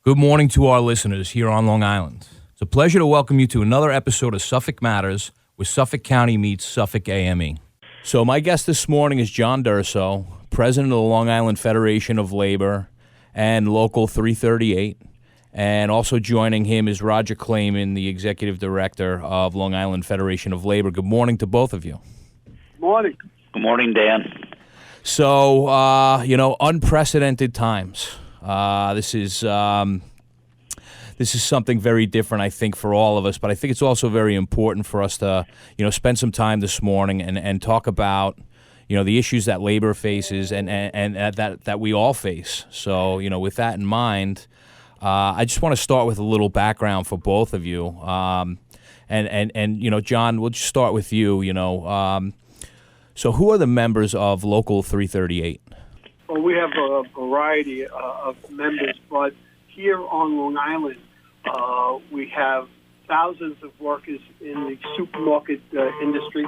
Good morning to our listeners here on Long Island. It's a pleasure to welcome you to another episode of Suffolk Matters, where Suffolk County meets Suffolk AME. So my guest this morning is John Durso, president of the Long Island Federation of Labor and Local 338. And also joining him is Roger Clayman, the executive director of Long Island Federation of Labor. Good morning to both of you. Good morning. Good morning, Dan. So, unprecedented times. This is something very different, I think, for all of us. But I think it's also very important for us to, spend some time this morning and talk about, the issues that labor faces and that we all face. So, with that in mind, I just want to start with a little background for both of you. John, we'll just start with you. So who are the members of Local 338? Well, we have a variety of members, but here on Long Island, we have thousands of workers in the supermarket industry,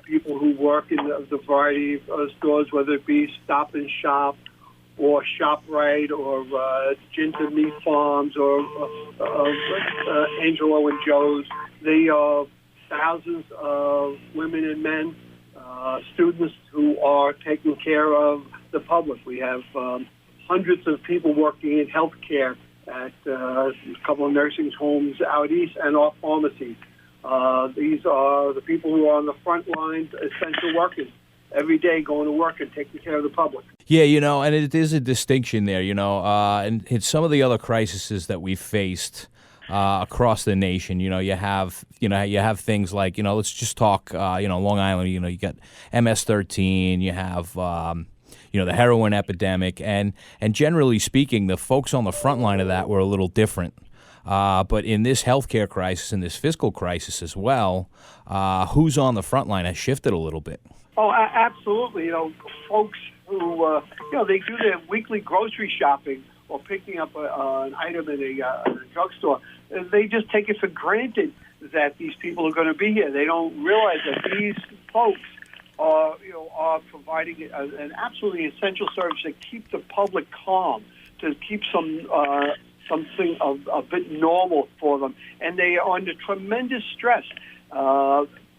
people who work in the variety of stores, whether it be Stop and Shop or ShopRite or Ginger Meat Farms or Angelo and Joe's. They are thousands of women and men, students who are taking care of the public. We have hundreds of people working in healthcare at a couple of nursing homes out east and our pharmacies. These are the people who are on the front lines, essential workers, every day going to work and taking care of the public. Yeah, and it is a distinction there, and in some of the other crises that we've faced across the nation, you have things like, let's just talk, Long Island, you got MS-13, you have, the heroin epidemic, and generally speaking, the folks on the front line of that were a little different. But in this healthcare crisis and this fiscal crisis as well, who's on the front line has shifted a little bit. Oh, absolutely. Folks who, they do their weekly grocery shopping or picking up an item in a drugstore, they just take it for granted that these people are going to be here. They don't realize that these folks are providing an absolutely essential service to keep the public calm, to keep something a bit normal for them, and they are under tremendous stress.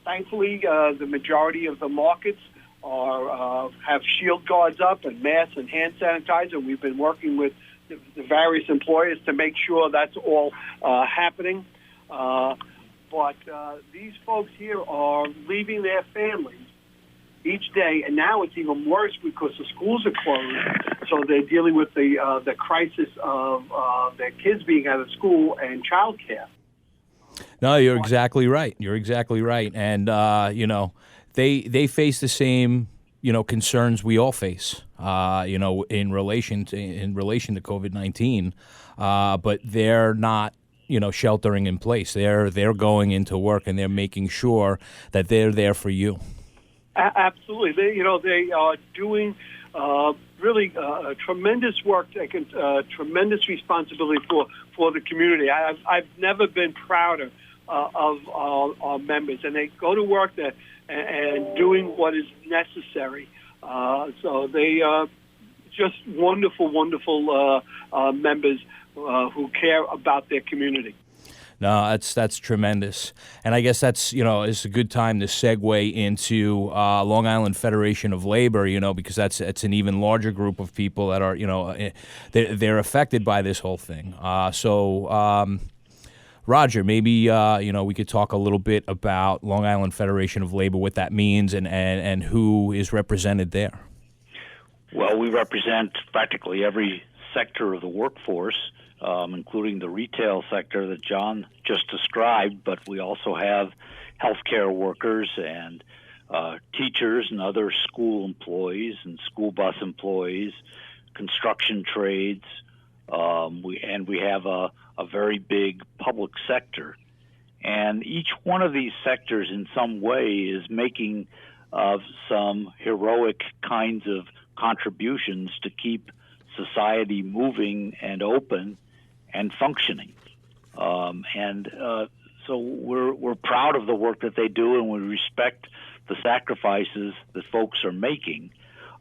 Thankfully, the majority of the markets have shield guards up and masks and hand sanitizer. We've been working with the various employers to make sure that's all happening. But these folks here are leaving their families each day, and now it's even worse because the schools are closed, so they're dealing with the crisis of their kids being out of school and childcare. No, you're exactly right. And, they face the same, concerns we all face, in relation to COVID-19, but they're not, sheltering in place. They're going into work and they're making sure that they're there for you. Absolutely. They are doing really tremendous work, taking tremendous responsibility for the community. I've never been prouder of our members, and they go to work and doing what is necessary. So they are just wonderful members who care about their community. No, that's tremendous, and I guess that's it's a good time to segue into Long Island Federation of Labor, because it's an even larger group of people that are they're affected by this whole thing. So, Roger, maybe we could talk a little bit about Long Island Federation of Labor, what that means, and who is represented there. Well, we represent practically every sector of the workforce, including the retail sector that John just described, but we also have healthcare workers and teachers and other school employees and school bus employees, construction trades. We have a very big public sector. And each one of these sectors in some way is making some heroic kinds of contributions to keep society moving and open and functioning. So we're proud of the work that they do, and we respect the sacrifices that folks are making.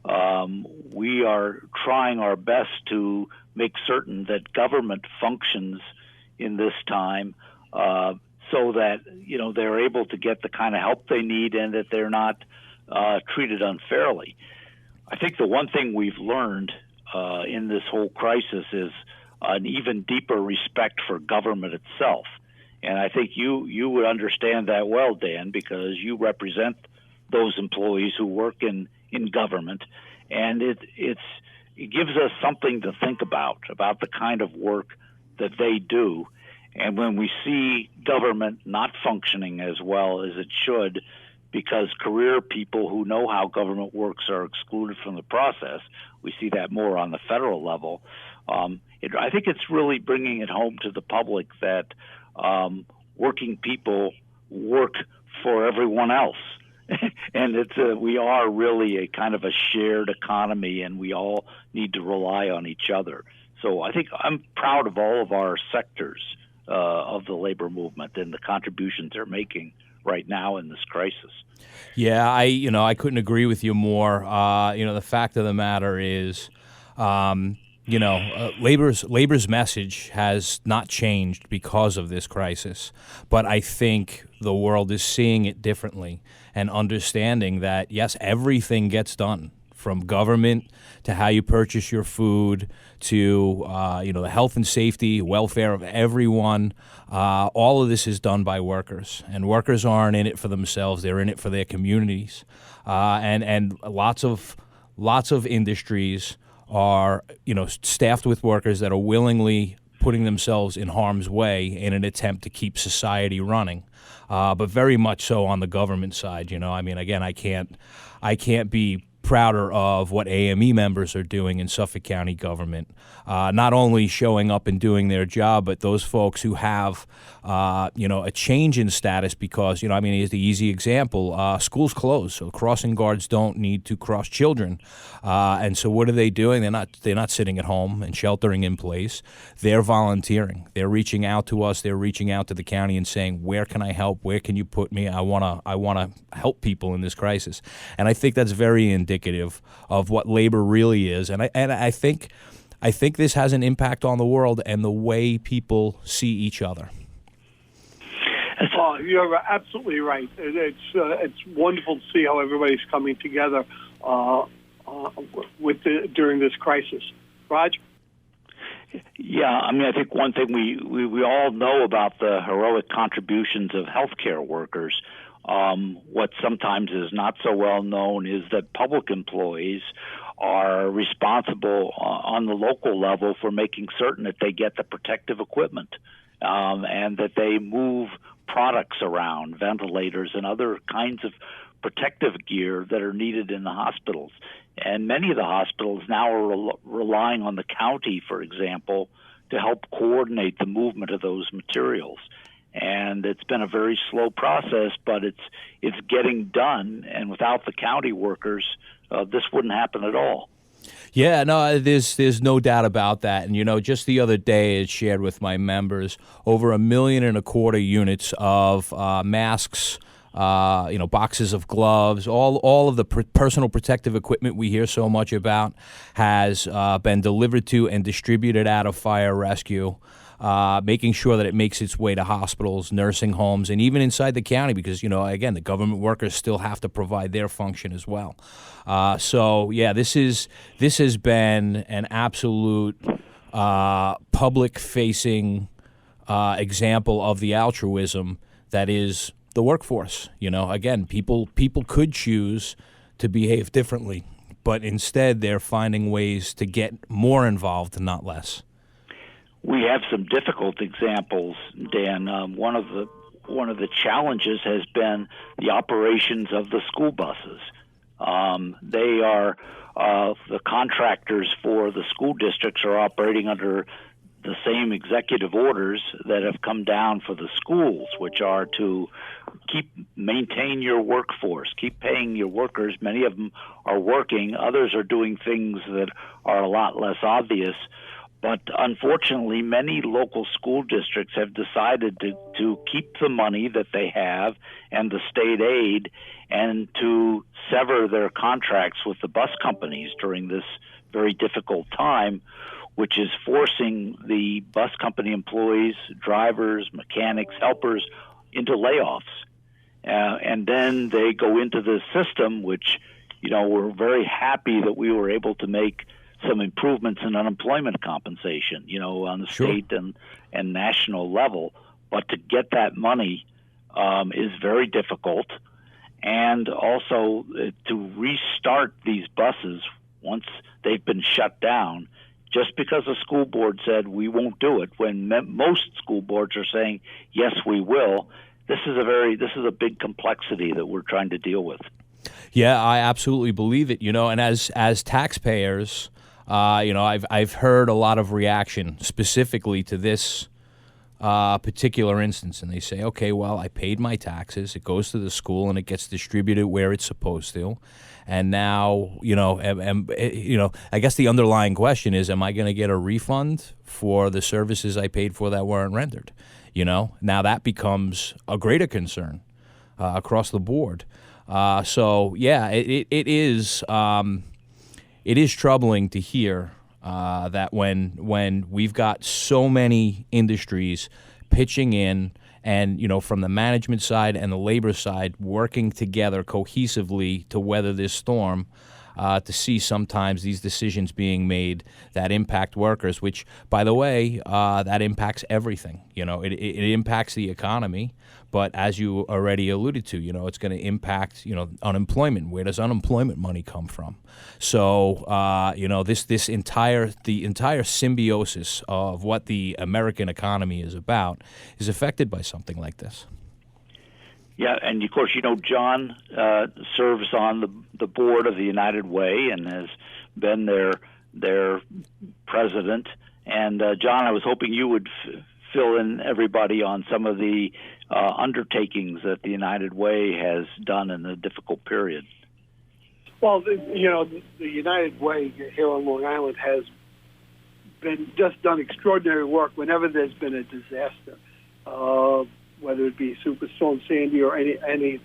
We are trying our best to make certain that government functions in this time, so that they're able to get the kind of help they need and that they're not treated unfairly. I think the one thing we've learned in this whole crisis is an even deeper respect for government itself. And I think you would understand that well, Dan, because you represent those employees who work in government, and it gives us something to think about the kind of work that they do. And when we see government not functioning as well as it should, because career people who know how government works are excluded from the process, we see that more on the federal level. I think it's really bringing it home to the public that working people work for everyone else. And we are really a kind of a shared economy, and we all need to rely on each other. So I think I'm proud of all of our sectors of the labor movement and the contributions they're making right now in this crisis. Yeah, I couldn't agree with you more. The fact of the matter is, labor's message has not changed because of this crisis, but I think the world is seeing it differently and understanding that, yes, everything gets done, from government to how you purchase your food to the health and safety, welfare of everyone. All of this is done by workers, and workers aren't in it for themselves; they're in it for their communities. And lots of industries are staffed with workers that are willingly putting themselves in harm's way in an attempt to keep society running. But very much so on the government side. Again, I can't be prouder of what AME members are doing in Suffolk County government, not only showing up and doing their job, but those folks who have, a change in status because, here's the easy example, schools closed, so crossing guards don't need to cross children. And so what are they doing? They're not sitting at home and sheltering in place. They're volunteering. They're reaching out to us. They're reaching out to the county and saying, where can I help? Where can you put me? I want to help people in this crisis. And I think that's very indicative of what labor really is. And I think this has an impact on the world and the way people see each other. You're absolutely right. It's wonderful to see how everybody's coming together during this crisis. Raj? Yeah, I think one thing we all know about the heroic contributions of healthcare workers. What sometimes is not so well known is that public employees are responsible on the local level for making certain that they get the protective equipment and that they move products around, ventilators and other kinds of protective gear that are needed in the hospitals. And many of the hospitals now are relying on the county, for example, to help coordinate the movement of those materials. And it's been a very slow process, but it's getting done. And without the county workers, this wouldn't happen at all. Yeah, no, there's no doubt about that. And, just the other day I shared with my members over 1.25 million units of masks, boxes of gloves, all of the personal protective equipment we hear so much about has been delivered to and distributed out of fire rescue. Making sure that it makes its way to hospitals, nursing homes, and even inside the county because, again, the government workers still have to provide their function as well. This has been an absolute public-facing example of the altruism that is the workforce. Again, people could choose to behave differently, but instead they're finding ways to get more involved, not less. We have some difficult examples, Dan. One of the challenges has been the operations of the school buses. They are the contractors for the school districts are operating under the same executive orders that have come down for the schools, which are to maintain your workforce, keep paying your workers. Many of them are working. Others are doing things that are a lot less obvious. But unfortunately, many local school districts have decided to keep the money that they have and the state aid and to sever their contracts with the bus companies during this very difficult time, which is forcing the bus company employees, drivers, mechanics, helpers into layoffs. And then they go into the system, which, we're very happy that we were able to make some improvements in unemployment compensation, on the state and national level. But to get that money is very difficult. And also to restart these buses once they've been shut down, just because the school board said we won't do it, when most school boards are saying, yes, we will. This is a big complexity that we're trying to deal with. Yeah, I absolutely believe it. And as taxpayers, I've heard a lot of reaction specifically to this particular instance, and they say, okay, well, I paid my taxes, it goes to the school, and it gets distributed where it's supposed to, and now, I guess the underlying question is, am I going to get a refund for the services I paid for that weren't rendered? Now that becomes a greater concern across the board. So yeah, it is troubling to hear that when we've got so many industries pitching in, and from the management side and the labor side working together cohesively to weather this storm, to see sometimes these decisions being made that impact workers, which, by the way, that impacts everything. It impacts the economy, but as you already alluded to, it's going to impact, unemployment. Where does unemployment money come from? So, the entire symbiosis of what the American economy is about is affected by something like this. Yeah, and of course, John serves on the board of the United Way and has been their president. And John, I was hoping you would fill in everybody on some of the undertakings that the United Way has done in a difficult period. Well, the United Way here on Long Island has just done extraordinary work whenever there's been a disaster. Whether it be Superstorm Sandy or any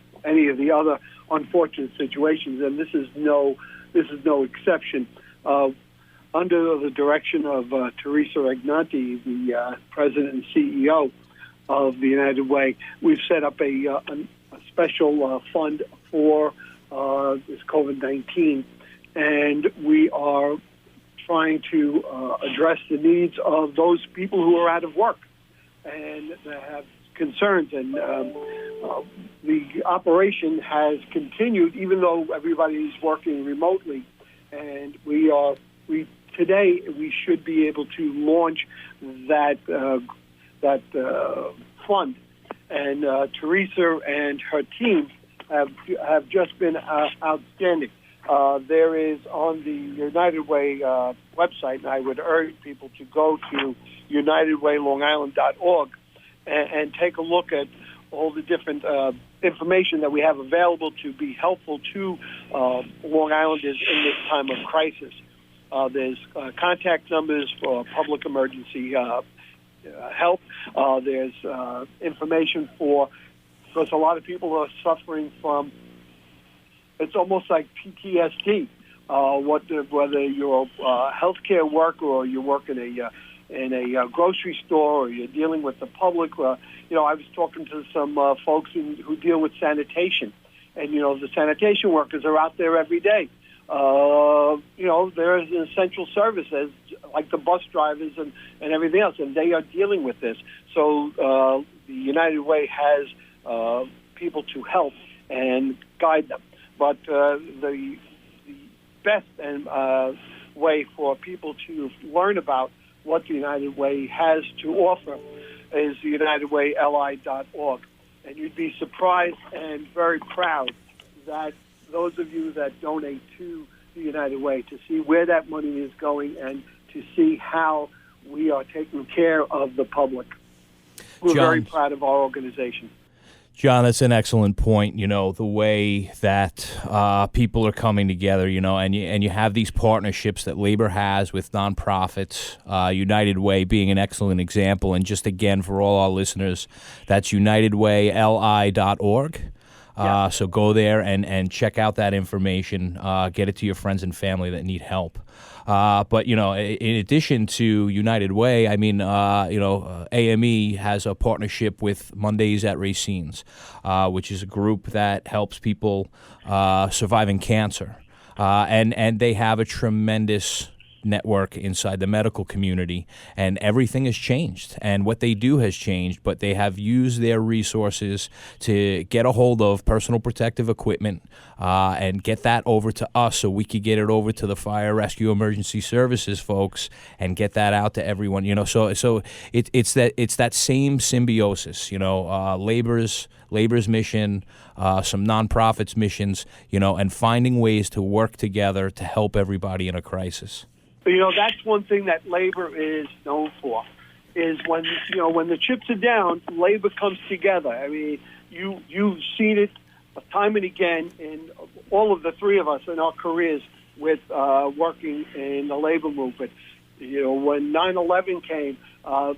of the other unfortunate situations, and this is no exception. Under the direction of Teresa Ignanti, the president and CEO of the United Way, we've set up a special fund for this COVID-19, and we are trying to address the needs of those people who are out of work and that have concerns, and the operation has continued even though everybody is working remotely. And today we should be able to launch that fund. And Teresa and her team have just been outstanding. There is on the United Way website, and I would urge people to go to UnitedWayLongIsland.org and take a look at all the different information that we have available to be helpful to Long Islanders in this time of crisis. There's contact numbers for public emergency help. There's information because a lot of people are suffering from, it's almost like PTSD. Whether you're a healthcare worker or you work in a grocery store or you're dealing with the public. I was talking to some folks who deal with sanitation, and the sanitation workers are out there every day. They're an essential service, as like the bus drivers and everything else, and they are dealing with this. So the United Way has people to help and guide them. But the best way for people to learn about what the United Way has to offer is UnitedWayLI.org. And you'd be surprised and very proud that those of you that donate to the United Way, to see where that money is going and to see how we are taking care of the public. We're very proud of our organization. John, that's an excellent point. The way that people are coming together, and you have these partnerships that labor has with nonprofits, United Way being an excellent example. And just again, for all our listeners, that's UnitedWayLI.org. So go there and check out that information. Get it to your friends and family that need help. But, in addition to United Way, I mean, AME has a partnership with Mondays at Racine's, which is a group that helps people surviving cancer. And they have a tremendous network inside the medical community, and everything has changed, and what they do has changed, but they have used their resources to get a hold of personal protective equipment and get that over to us so we could get it over to the fire rescue emergency services folks and get that out to everyone. So it's that same symbiosis, labor's mission, some nonprofits missions, and finding ways to work together to help everybody in a crisis. That's one thing that labor is known for, is when the chips are down, labor comes together. I mean, you've seen it time and again in all of the three of us in our careers with working in the labor movement. When 9/11 came,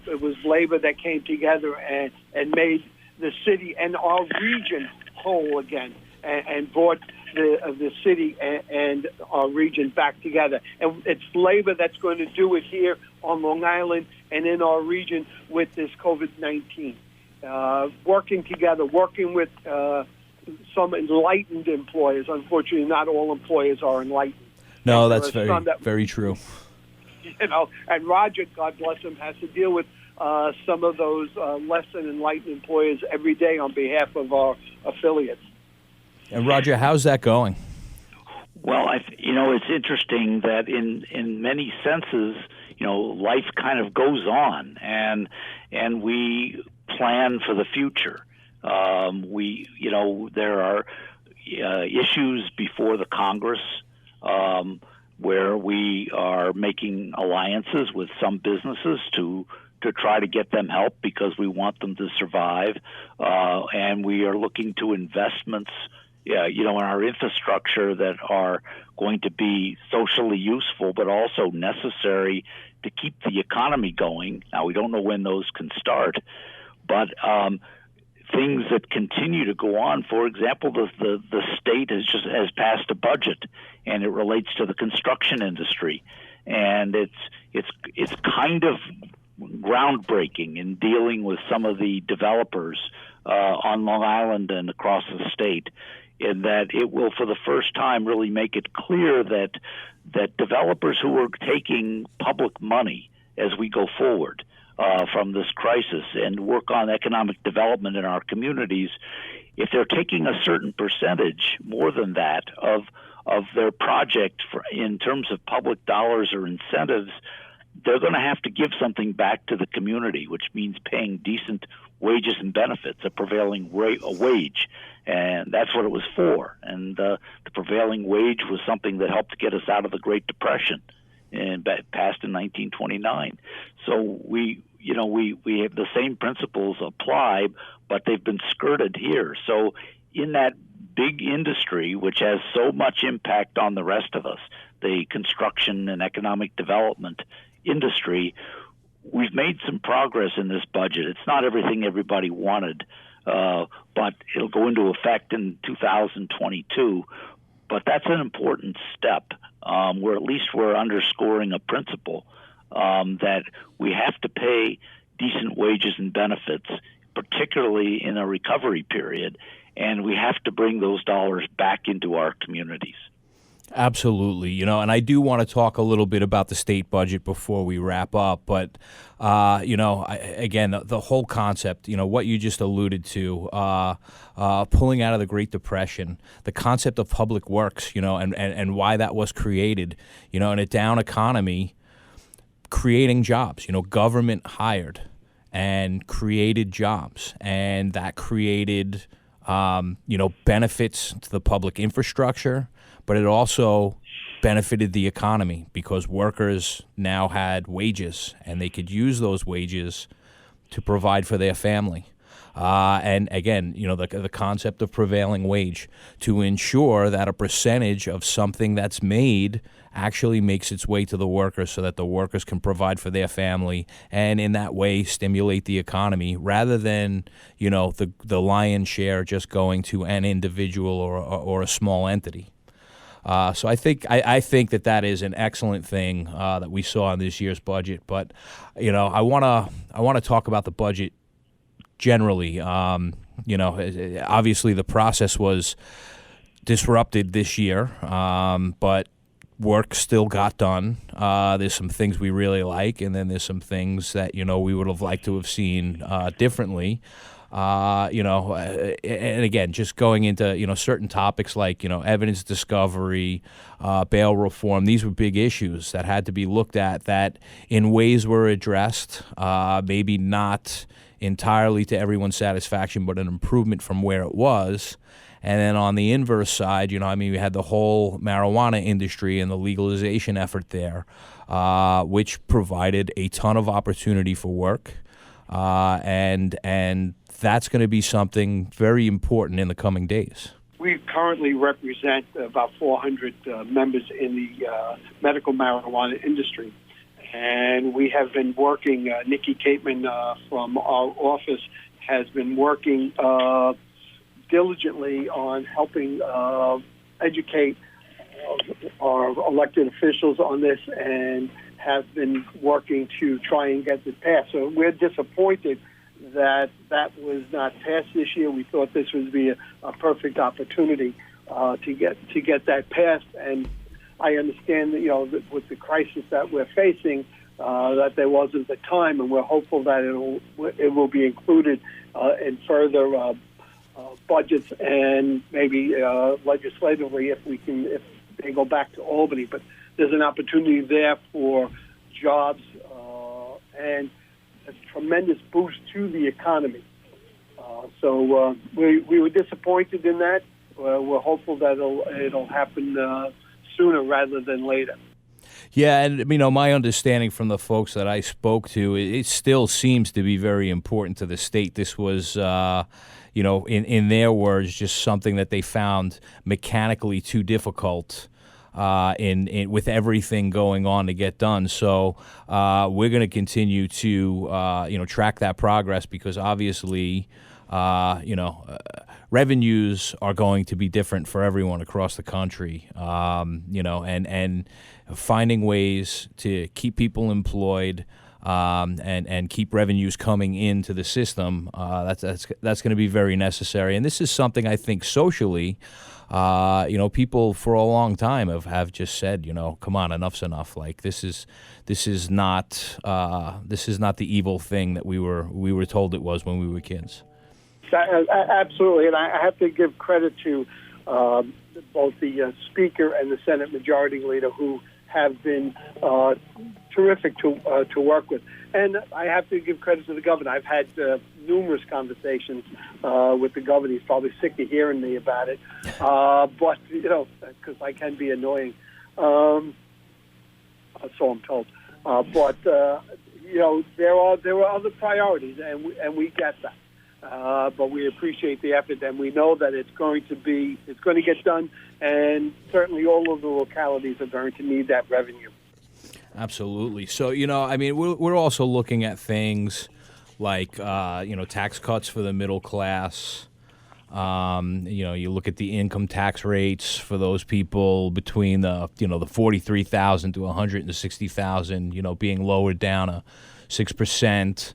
it was labor that came together and made the city and our region whole again, and brought the city and our region back together. And it's labor that's going to do it here on Long Island and in our region with this COVID-19. Working together, working with some enlightened employers. Unfortunately, not all employers are enlightened. No, that's very true. And Roger, God bless him, has to deal with some of those less than enlightened employers every day on behalf of our affiliates. And Roger, how's that going? Well, it's interesting that in many senses, life kind of goes on, and we plan for the future. There are issues before the Congress where we are making alliances with some businesses to try to get them help because we want them to survive, and we are looking to investments in our infrastructure that are going to be socially useful, but also necessary to keep the economy going. Now, we don't know when those can start, but things that continue to go on. For example, the state has passed a budget, and it relates to the construction industry, and it's kind of groundbreaking in dealing with some of the developers on Long Island and across the state, in that it will, for the first time, really make it clear that developers who are taking public money as we go forward from this crisis and work on economic development in our communities, if they're taking a certain percentage, more than that, of their project in terms of public dollars or incentives, they're going to have to give something back to the community, which means paying decent wages and benefits, a prevailing wage. And that's what it was for. And the prevailing wage was something that helped get us out of the Great Depression, and passed in 1929. So we have the same principles apply, but they've been skirted here. So in that big industry, which has so much impact on the rest of us, the construction and economic development industry, we've made some progress in this budget. It's not everything everybody wanted, but it'll go into effect in 2022. But that's an important step, where at least we're underscoring a principle that we have to pay decent wages and benefits, particularly in a recovery period, and we have to bring those dollars back into our communities. Absolutely. And I do want to talk a little bit about the state budget before we wrap up. But, again, the whole concept, what you just alluded to, pulling out of the Great Depression, the concept of public works, and why that was created, in a down economy, creating jobs, government hired and created jobs, and that created, benefits to the public infrastructure. But it also benefited the economy because workers now had wages, and they could use those wages to provide for their family. And again, the concept of prevailing wage to ensure that a percentage of something that's made actually makes its way to the workers so that the workers can provide for their family and in that way stimulate the economy rather than, the lion's share just going to an individual or a small entity. So I think that is an excellent thing that we saw in this year's budget. But I wanna talk about the budget generally. Obviously the process was disrupted this year, but work still got done. There's some things we really like, and then there's some things that we would have liked to have seen differently. And again, just going into certain topics like evidence discovery, bail reform. These were big issues that had to be looked at that in ways were addressed. Maybe not entirely to everyone's satisfaction, but an improvement from where it was. And then on the inverse side, we had the whole marijuana industry and the legalization effort there, which provided a ton of opportunity for work, and that's going to be something very important in the coming days. We currently represent about 400 members in the medical marijuana industry, and we have been working. Nikki Clayman from our office has been working diligently on helping educate our elected officials on this and have been working to try and get this passed. So we're disappointed that was not passed this year. We thought this would be a perfect opportunity to get that passed. And I understand that, with the crisis that we're facing, that there wasn't the time, and we're hopeful that it will be included in further budgets and maybe legislatively if they go back to Albany. But there's an opportunity there for jobs and a tremendous boost to the economy. So we were disappointed in that. We're hopeful that it'll happen sooner rather than later. Yeah, and my understanding from the folks that I spoke to, it still seems to be very important to the state. This was, in their words, just something that they found mechanically too difficult with everything going on to get done. So we're going to continue to track that progress because obviously revenues are going to be different for everyone across the country. And finding ways to keep people employed and keep revenues coming into the system, that's going to be very necessary. And this is something I think socially, people for a long time have just said, come on, enough's enough. Like this is not the evil thing that we were told it was when we were kids. Absolutely, and I have to give credit to both the Speaker and the Senate Majority Leader who have been terrific to work with. And I have to give credit to the governor. I've had numerous conversations with the governor. He's probably sick of hearing me about it, but because I can be annoying, so I'm told. But there are other priorities, and we get that. But we appreciate the effort, and we know that it's going to get done, and certainly all of the localities are going to need that revenue. Absolutely. So, we're also looking at things like, tax cuts for the middle class. You look at the income tax rates for those people between the $43,000 to $160,000, being lowered down to 6%.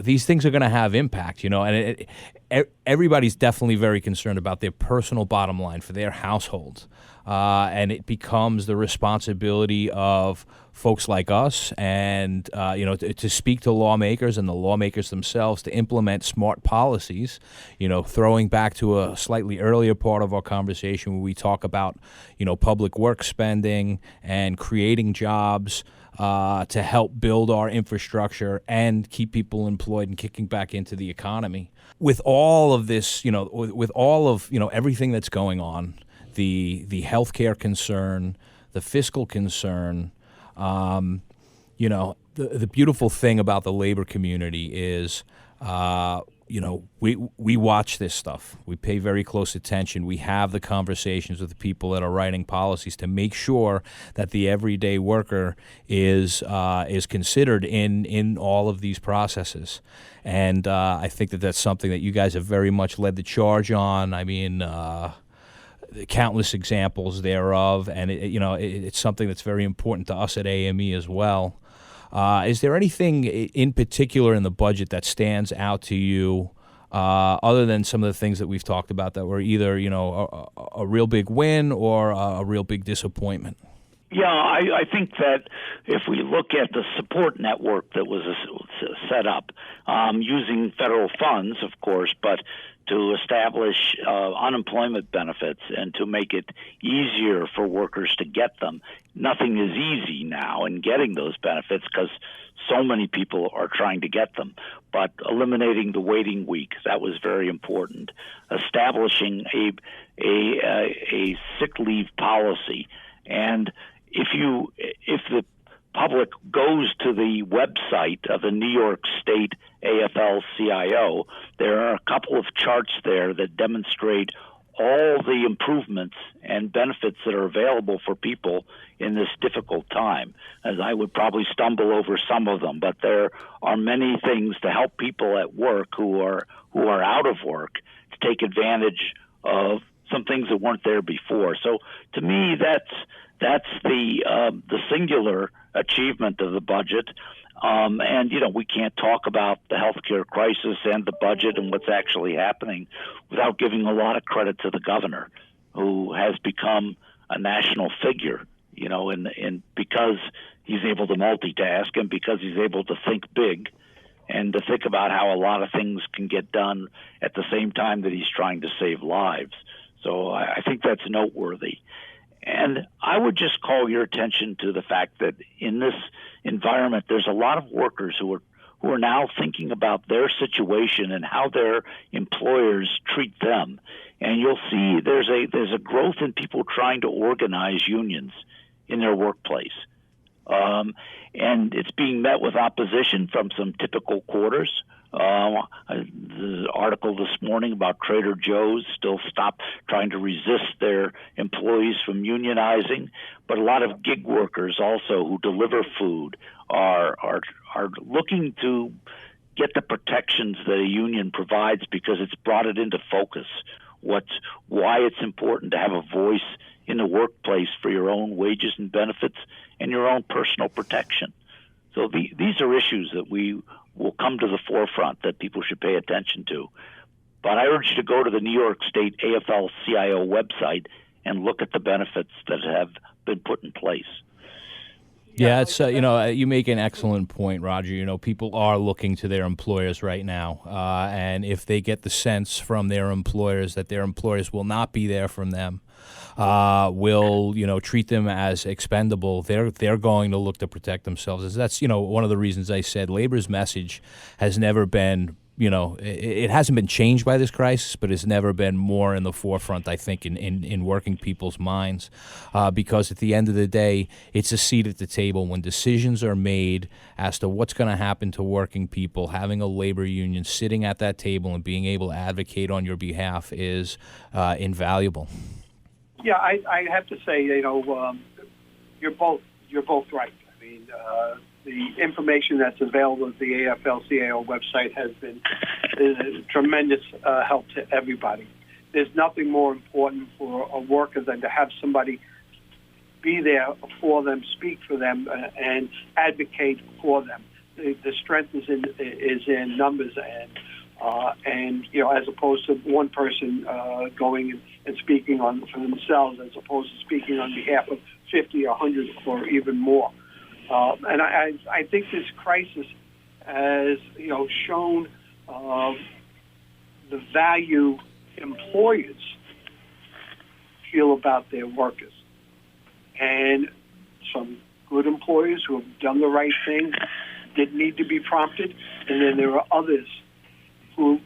These things are going to have impact, and everybody's definitely very concerned about their personal bottom line for their household. And it becomes the responsibility of folks like us and, to speak to lawmakers and the lawmakers themselves to implement smart policies, throwing back to a slightly earlier part of our conversation where we talk about, public work spending and creating jobs, to help build our infrastructure and keep people employed and kicking back into the economy. With all of this, with all of, everything that's going on, the healthcare concern, the fiscal concern, the beautiful thing about the labor community is, we watch this stuff. We pay very close attention. We have the conversations with the people that are writing policies to make sure that the everyday worker is considered in all of these processes. And I think that that's something that you guys have very much led the charge on. I mean, countless examples thereof, and it's something that's very important to us at AME as well. Is there anything in particular in the budget that stands out to you, other than some of the things that we've talked about that were either a real big win or a real big disappointment? Yeah, I think that if we look at the support network that was set up, using federal funds, of course, but to establish unemployment benefits and to make it easier for workers to get them. Nothing is easy now in getting those benefits because so many people are trying to get them. But eliminating the waiting week, that was very important. Establishing a sick leave policy. And if the public goes to the website of the New York State AFL-CIO, there are a couple of charts there that demonstrate all the improvements and benefits that are available for people in this difficult time. As I would probably stumble over some of them, but there are many things to help people at work who are out of work to take advantage of some things that weren't there before. So to me, that's the singular achievement of the budget. And we can't talk about the healthcare crisis and the budget and what's actually happening without giving a lot of credit to the governor, who has become a national figure, and because he's able to multitask and because he's able to think big and to think about how a lot of things can get done at the same time that he's trying to save lives. So I think that's noteworthy. And I would just call your attention to the fact that in this environment, there's a lot of workers who are now thinking about their situation and how their employers treat them. And you'll see there's a growth in people trying to organize unions in their workplace. And it's being met with opposition from some typical quarters. The article this morning about Trader Joe's still trying to resist their employees from unionizing, but a lot of gig workers also who deliver food are looking to get the protections that a union provides because it's brought it into focus. Why it's important to have a voice in the workplace for your own wages and benefits and your own personal protection. So these are issues that we will come to the forefront that people should pay attention to. But I urge you to go to the New York State AFL-CIO website and look at the benefits that have been put in place. Yeah, it's you make an excellent point, Roger. People are looking to their employers right now, and if they get the sense from their employers that their employers will not be there for them, will treat them as expendable, they're going to look to protect themselves. That's one of the reasons I said labor's message has never been. It hasn't been changed by this crisis, but it's never been more in the forefront, I think, in working people's minds. Because at the end of the day, it's a seat at the table. When decisions are made as to what's going to happen to working people, having a labor union sitting at that table and being able to advocate on your behalf is invaluable. Yeah, I have to say, you're both right. I mean, the information that's available at the AFL-CIO website has been a tremendous help to everybody. There's nothing more important for a worker than to have somebody be there for them, speak for them, and advocate for them. The strength is in numbers, and as opposed to one person going and speaking for themselves, as opposed to speaking on behalf of 50 or 100 or even more. And I think this crisis has, shown the value employers feel about their workers. And some good employers who have done the right thing did need to be prompted. And then there are others who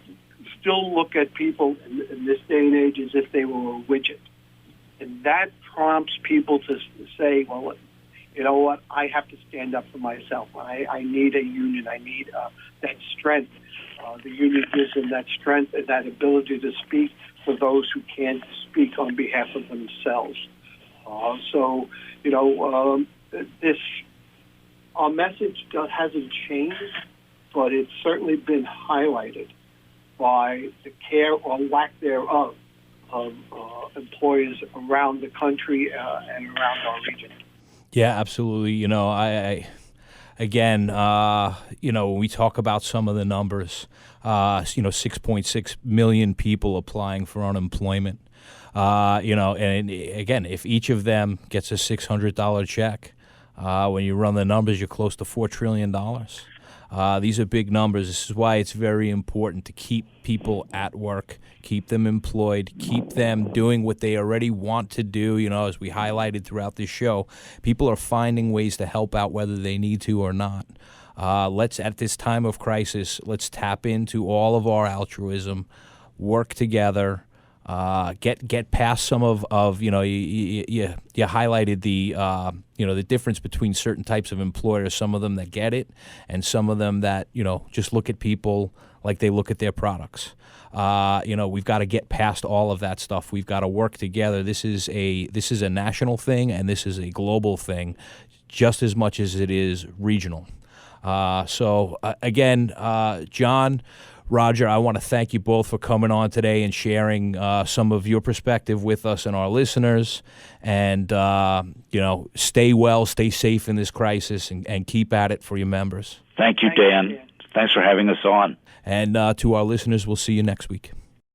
still look at people in this day and age as if they were a widget. And that prompts people to say, well, you know what, I have to stand up for myself. I need a union. I need that strength. The union gives them that strength and that ability to speak for those who can't speak on behalf of themselves. Our message hasn't changed, but it's certainly been highlighted by the care or lack thereof of employers around the country and around our region. Yeah, absolutely. Again, when we talk about some of the numbers, 6.6 million people applying for unemployment. And again, if each of them gets a $600 check, when you run the numbers, you're close to $4 trillion. These are big numbers. This is why it's very important to keep people at work, keep them employed, keep them doing what they already want to do. As we highlighted throughout this show, people are finding ways to help out whether they need to or not. At this time of crisis, let's tap into all of our altruism, work together, get past some of you highlighted the difference between certain types of employers, some of them that get it and some of them that just look at people like they look at their products. We've got to get past all of that stuff. We've got to work together. This is a national thing and this is a global thing just as much as it is regional. Again, John, Roger, I want to thank you both for coming on today and sharing some of your perspective with us and our listeners. And, stay well, stay safe in this crisis, and keep at it for your members. Thank you, Dan. Thanks for having us on. And to our listeners, we'll see you next week.